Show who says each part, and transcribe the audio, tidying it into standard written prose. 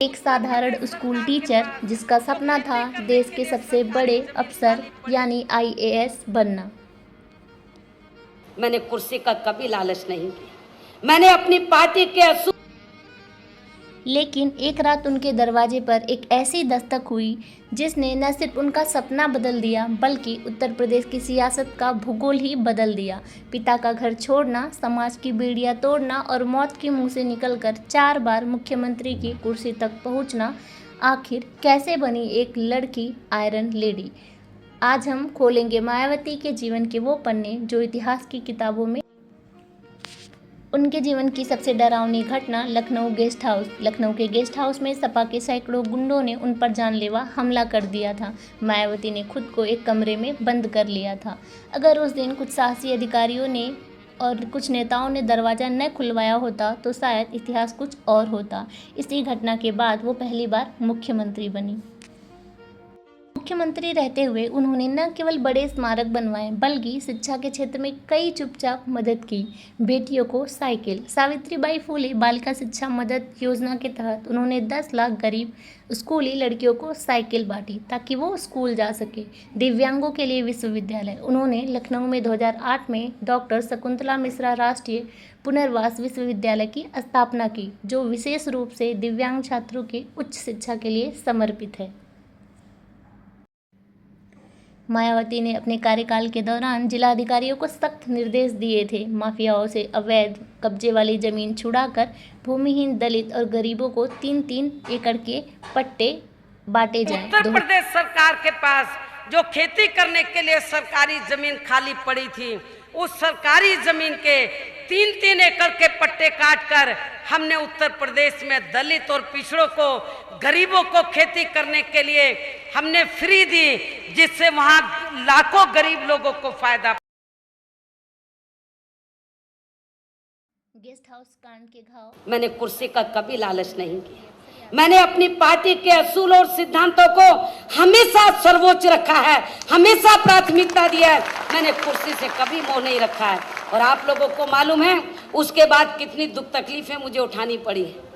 Speaker 1: एक साधारण school teacher जिसका सपना था देश के सबसे बड़े अफसर यानी आईएएस बनना।
Speaker 2: मैंने कुर्सी का कभी लालच नहीं किया। मैंने अपनी पार्टी के असूल।
Speaker 1: लेकिन एक रात उनके दरवाजे पर एक ऐसी दस्तक हुई जिसने न सिर्फ उनका सपना बदल दिया बल्कि उत्तर प्रदेश की सियासत का भूगोल ही बदल दिया। पिता का घर छोड़ना, समाज की बेड़ियां तोड़ना और मौत के मुंह से निकलकर 4 बार मुख्यमंत्री की कुर्सी तक पहुंचना, आखिर कैसे बनी एक लड़की आयरन लेडी। आज हम खोलेंगे मायावती के जीवन के वो पन्ने जो इतिहास की किताबों में। उनके जीवन की सबसे डरावनी घटना लखनऊ गेस्ट हाउस। लखनऊ के गेस्ट हाउस में सपा के सैकड़ों गुंडों ने उन पर जानलेवा हमला कर दिया था। मायावती ने खुद को एक कमरे में बंद कर लिया था। अगर उस दिन कुछ साहसी अधिकारियों ने और कुछ नेताओं ने दरवाज़ा न खुलवाया होता तो शायद इतिहास कुछ और होता। इसी घटना के बाद वो पहली बार मुख्यमंत्री बनी। मुख्यमंत्री रहते हुए उन्होंने न केवल बड़े स्मारक बनवाए बल्कि शिक्षा के क्षेत्र में कई चुपचाप मदद की। बेटियों को साइकिल, सावित्रीबाई फुले बालिका शिक्षा मदद योजना के तहत उन्होंने 10 लाख गरीब स्कूली लड़कियों को साइकिल बांटी ताकि वो स्कूल जा सके। दिव्यांगों के लिए विश्वविद्यालय, उन्होंने लखनऊ में 2008 में डॉक्टर शकुंतला मिश्रा राष्ट्रीय पुनर्वास विश्वविद्यालय की स्थापना की जो विशेष रूप से दिव्यांग छात्रों के उच्च शिक्षा के लिए समर्पित है। मायावती ने अपने कार्यकाल के दौरान जिलाधिकारियों को सख्त निर्देश दिए थे, माफियाओं से अवैध कब्जे वाली जमीन छुड़ाकर भूमिहीन दलित और गरीबों को 3-3 एकड़ के पट्टे बांटे जाएं।
Speaker 2: उत्तर प्रदेश सरकार के पास जो खेती करने के लिए सरकारी जमीन खाली पड़ी थी, उस सरकारी जमीन के 3-3 एकड़ के पट्टे काटकर हमने उत्तर प्रदेश में दलित और पिछड़ों को, गरीबों को खेती करने के लिए हमने फ्री दी, जिससे वहां लाखों गरीब लोगों को फायदा।
Speaker 1: गेस्ट हाउस कांड के घाव।
Speaker 2: मैंने कुर्सी का कभी लालच नहीं किया। मैंने अपनी पार्टी के असूल और सिद्धांतों को हमेशा सर्वोच्च रखा है, हमेशा प्राथमिकता दिया है। मैंने कुर्सी से कभी मोह नहीं रखा है और आप लोगों को मालूम है उसके बाद कितनी दुख तकलीफें मुझे उठानी पड़ी है।